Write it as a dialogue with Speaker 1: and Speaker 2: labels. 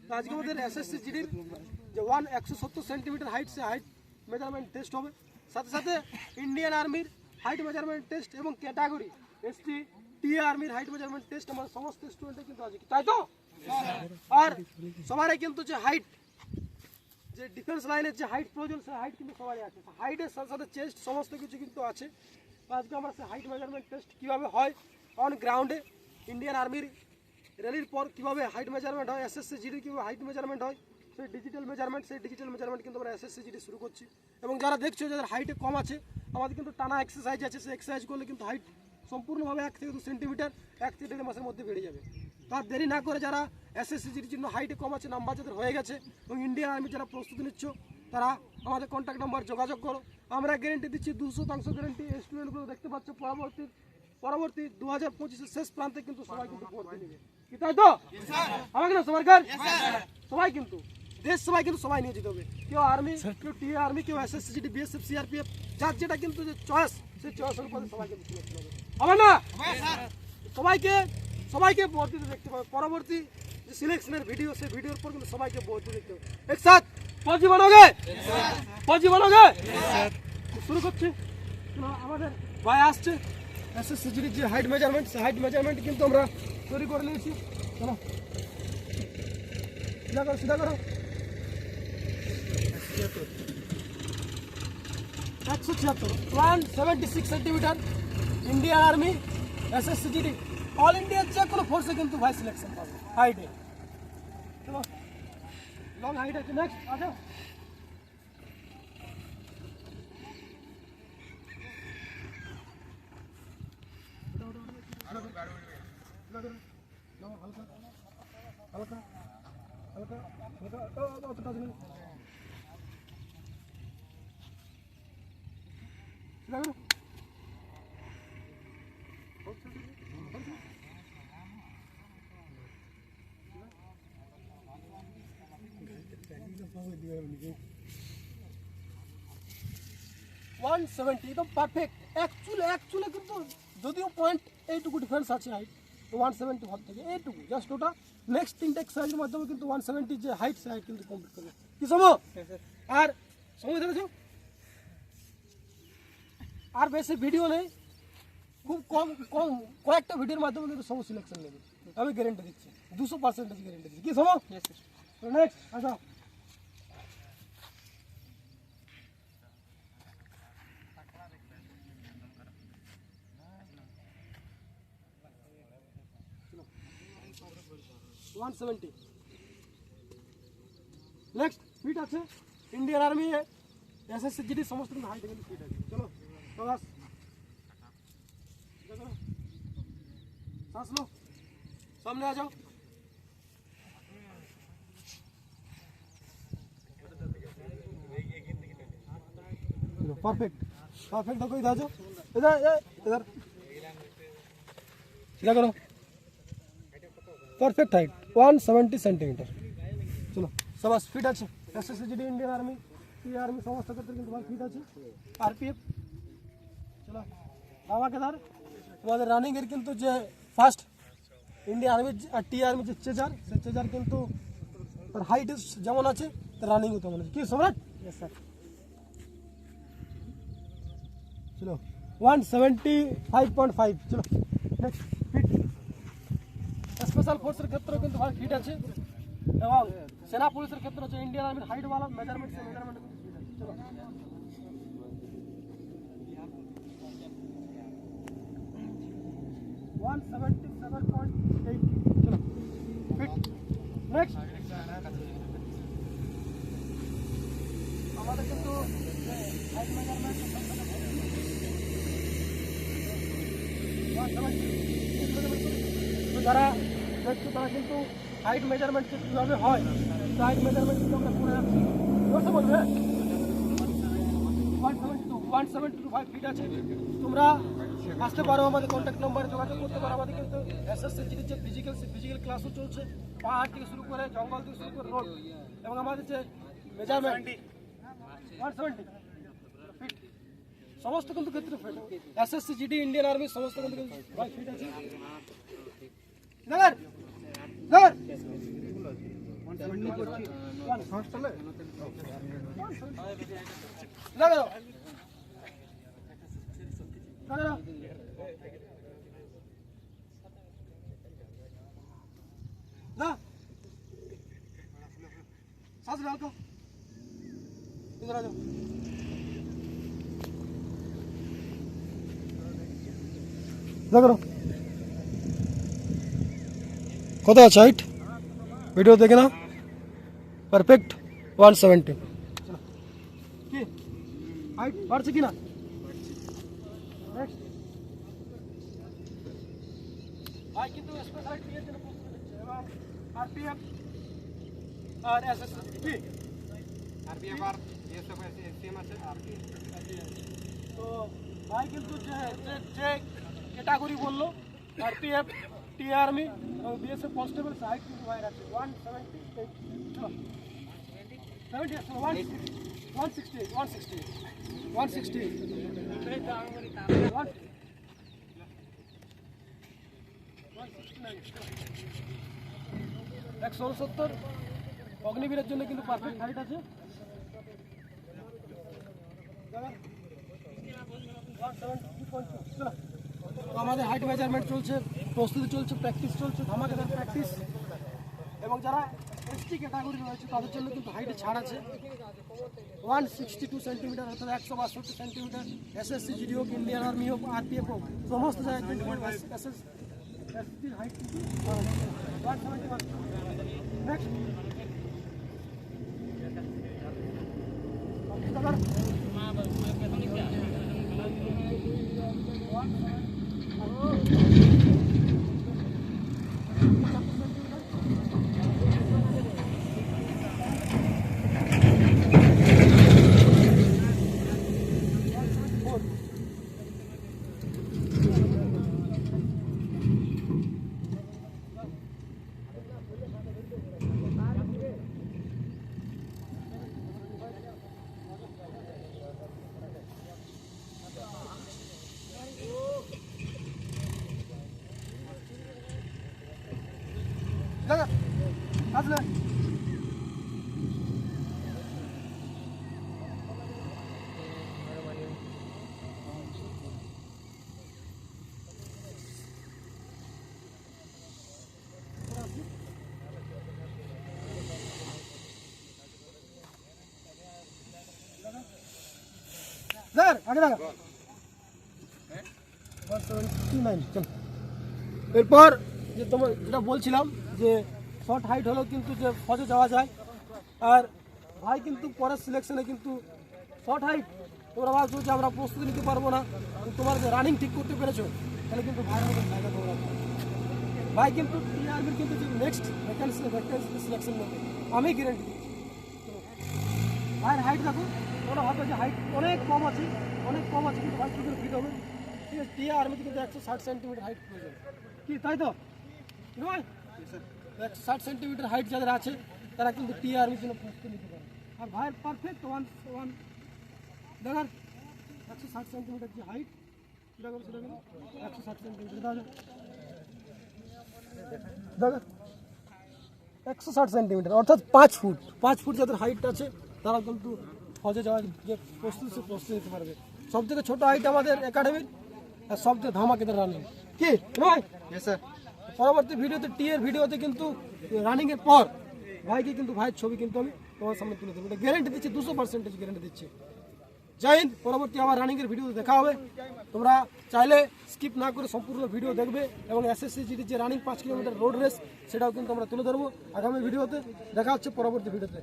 Speaker 1: তো আজকে আমাদের এসএসসি জিডির যে 170 সেন্টিমিটার হাইট সে হাইট মেজারমেন্ট টেস্ট হবে, সাথে সাথে ইন্ডিয়ান আর্মির হাইট মেজারমেন্ট টেস্ট এবং ক্যাটাগরি এসটি টিএ আর্মির হাইট মেজারমেন্ট টেস্ট আমাদের সমস্ত স্টুডেন্টের কিন্তু আছে, তাই তো? আর সবারই কিন্তু যে হাইট, যে ডিফেন্স লাইনের যে হাইট প্রয়োজন সে হাইট কিন্তু সবারই আছে, হাইটের সাথে সাথে চেস্ট সমস্ত কিছু কিন্তু আছে। আজকে আমরা সে হাইট মেজারমেন্ট টেস্ট কীভাবে হয় অন গ্রাউন্ডে, ইন্ডিয়ান আর্মির র্যালির পর কীভাবে হাইট মেজারমেন্ট হয়, এসএসসি জিডি কীভাবে হাইট মেজারমেন্ট হয়, সেই ডিজিটাল মেজারমেন্ট কিন্তু আমরা এসএসসি জিডি শুরু করছি। এবং যারা দেখছো যাদের হাইটে কম আছে, আমাদের কিন্তু টানা এক্সারসাইজ আছে, সেই এক্সারসাইজ করলে কিন্তু হাইট সম্পূর্ণভাবে 1 থেকে 2 সেন্টিমিটার 1 থেকে 1.5 মাসের মধ্যে বেড়ে যাবে। তার দেরি না করে যারা এসএসসি জিডির জন্য হাইটে কম আছে, নাম্বার যাদের হয়ে গেছে এবং ইন্ডিয়ান আর্মি যারা প্রস্তুতি নিচ্ছ, তারা আমাদের কন্ট্যাক্ট নাম্বার যোগাযোগ করো। আমরা গ্যারেন্টি দিচ্ছি 200% গ্যারেন্টি। স্টুডেন্টগুলো দেখতে পাচ্ছ পরবর্তী 2025-এর শেষ প্রান্তে কিন্তু সবাই কিন্তু ভর্তি নেবে, কি তাই তো? আমাকে না সরকার সবাই কিন্তু দেশ সবাই কিন্তু সবাই নিয়ে যেতে হবে, কেউ আর্মি, কেউ টিএ আর্মি, কেউ এসএসসি জিডি, বিএসএফ, সিআরপিএফ, যার যেটা কিন্তু যে চয়েস, সেই চয়েসের উপরে সবাই কিন্তু সিলেক্ট হবে, হবে না? সবাইকে ভর্তিতে দেখতে পাবে। পরবর্তী যে সিলেকশনের ভিডিও, সেই ভিডিওর পর কিন্তু সবাইকে ভর্তি দেখতে হবে। একসাথ ফৌজি বানোগে শুরু করছি। আমাদের ভাই আসছে, এসএসসি জিডির যে হাইট মেজারমেন্ট, সেই হাইট মেজারমেন্ট কিন্তু আমরা তৈরি করে নিয়েছি। চলো সিধা করো 176 centimetre Indian army SSC GD all ইন্ডিয়ার যে কোনো ফোর্সে কিন্তু ভাই সিলেকশন পাবে হাইটে। চলো লং হাইট আছে, নেক্সট আচ্ছা হালকা অতটা দিন 170 একদম পারফেক্ট। অ্যাকচুয়ালি কিন্তু যদিও পয়েন্ট এইটুকু ডিফারেন্স আছে হাইট, তো 170 ভাব থেকে এইটুকু জাস্ট ওটা নেক্সট 3টা এক্সারসাইজের মাধ্যমে কিন্তু 170 যে হাইট সে হাইট কিন্তু কমপ্লিট করবে। কি সময় আর সময় ধরেছো, আর বেশি ভিডিও নেই, খুব কম কয়েকটা ভিডিওর মাধ্যমে কিন্তু সব সিলেকশন নেবে, আমি গ্যারেন্টি দিচ্ছি, 200% গ্যারেন্টি দিচ্ছি। কি সময় নেক্সট আচ্ছা নেক্সট ফিট আছে ইন্ডিয়ান আর্মি এসএসসি জিডি সমস্ত কিন্তু হাইট কিন্তু ফিট আছে। চলো বাস सांस लो, सामने आ जाओ। परफेक्ट देखो, इधर आ जाओ, इधर सीधा करो। Perfect height 170 centimetre. चलो सबास फिट আছে SSC GD Indian army TA army সমস্ত ক্ষেত্রে কিন্তু ভাই ফিট আছে। আরপিএফ চলো দামাকেদার। তোমাদের রানিং এর কিন্তু যে ফার্স্ট ইন্ডিয়ান আর্মি আর টিএ আর্মি যে চেজার, সেই চেজার কিন্তু তার হাইট যেমন আছে তার রানিংও তেমন আছে। কি সম্রাট? Yes sir. চলো 175.5। চলো নেক্সট ফিট। স্পেশাল ফোর্সের ক্ষেত্রে কিন্তু ভাই ফিট আছে এবং সেনা পুলিশের ক্ষেত্রে হচ্ছে ইন্ডিয়ান আর্মির হাইট वाला মেজারমেন্ট সে মেজারমেন্ট কিন্তু ফিট আছে। চলো 177.8। চলো ফিট নেক্সট। আমাদের কিন্তু হাইট মেজারমেন্ট যারা দেখছো তারা কিন্তু হাইট মেজারমেন্ট কীভাবে হয়, হাইট মেজারমেন্ট কিন্তু আমরা করে রাখছি। বসে বলবে 172 ফিট আছে। তোমরা আসতে পারো, আমাদের কন্ট্যাক্ট নম্বরে যোগাযোগ করতে পারো। আমাদের কিন্তু এসএসসি জিডির যে ফিজিক্যাল ক্লাসও চলছে, পাহাড় থেকে শুরু করে জঙ্গল থেকে শুরু করে রোড, এবং আমাদের যে মেজারমেন্ট 170 ফিট সমস্ত কিন্তু ক্ষেত্রে fit. SSC GD Indian army সমস্ত কিন্তু ফিট আছে। सांस डाल को इधर आ जाओ करो কত আছে হাইট ভিডিও দেখে না পারফেক্ট 170 কি হাইট বাড়ছে কি না নেক্সট ভাই কিন্তু স্পেশাল টিএর জন্য প্রস্তুত হচ্ছে এবং আরপিএফ আর এসএস কি আরপিএফ আর এসএফ সেম আছে আরপিএফ তো ভাই কিন্তু যে ক্যাটাগরি বললো আরপিএফ টি আর্মি এবং বিএসএফ কনস্টেবল হাইট কিন্তু ভাই আছে 170 অগ্নিবীরের জন্য কিন্তু পারফেক্ট হাইট আছে আমাদের হাইট মেজারমেন্ট চলছে প্রস্তুতি চলছে প্র্যাকটিস চলছে ধামাকাদার প্র্যাকটিস এবং যারা এসটি ক্যাটাগরি রয়েছে তাদের জন্য কিন্তু হাইটে ছাড় আছে 162 সেন্টিমিটার অর্থাৎ 162 সেন্টিমিটার এসএসসি জিডি হোক ইন্ডিয়ান আর্মি হোক আরপিএফ হোক সমস্ত জায়গায় এসএসসির হাইট কিন্তু 171 নেক্সট দাদা আসলে স্যার আগে লাগা 179 চল এরপর যে তোমার যেটা বলছিলাম যে শর্ট হাইট হলেও কিন্তু যে ফজে যাওয়া যায় আর ভাই কিন্তু পরের সিলেকশনে কিন্তু শর্ট হাইট তোমরা ভাবছো যে আমরা প্রস্তুতি নিতে পারবো না তোমার যে রানিং ঠিক করতে পেরেছো তাহলে কিন্তু ভাইয়ের মধ্যে জায়গা তোমরা ভাই কিন্তু টিআরবির কিন্তু যে নেক্সট ভ্যাকেন্সি সিলেকশন নেবে আমি গ্যারেন্টি দিচ্ছি ভাইয়ের হাইট দেখো তোমরা ভাবছো যে হাইট অনেক কম আছে কিন্তু ভাই কিন্তু ফিট হবে ঠিক আছে টিআরবিতে কিন্তু 160 সেন্টিমিটার হাইট প্রয়োজন কি তাই তো ভাই 160 সেন্টিমিটার হাইট যাদের আছে তারা কিন্তু টিআরবির জন্য প্রস্তুতি নিতে পারে আর ভাইয়ের পারফেক্ট ওয়ান দেখার 160 সেন্টিমিটার যে হাইট সেটা করে 160 সেন্টিমিটার দেখা 160 সেন্টিমিটার অর্থাৎ 5 ফুট যাদের হাইট আছে তারা কিন্তু ফজে যাওয়ার যে প্রস্তুতি নিতে পারবে সবথেকে ছোট হাইট আমাদের একাডেমির আর সবথেকে ধামাকেদার রানিং কি ভাই স্যার পরবর্তী ভিডিওতে টিএর ভিডিওতে কিন্তু রানিংয়ের পর ভাইকে কিন্তু ভাইয়ের ছবি কিন্তু আমি তোমার সামনে তুলে দেবো এটা গ্যারেন্টি দিচ্ছি 200% গ্যারেন্টি দিচ্ছি জয় হিন্দ পরবর্তী আমার রানিংয়ের ভিডিও দেখা হবে তোমরা চাইলে স্কিপ না করে সম্পূর্ণ ভিডিও দেখবে এবং এসএসসি জিডির যে রানিং 5 কিলোমিটার রোড রেস সেটাও কিন্তু আমরা তুলে ধরবো আগামী ভিডিওতে দেখা হচ্ছে পরবর্তী ভিডিওতে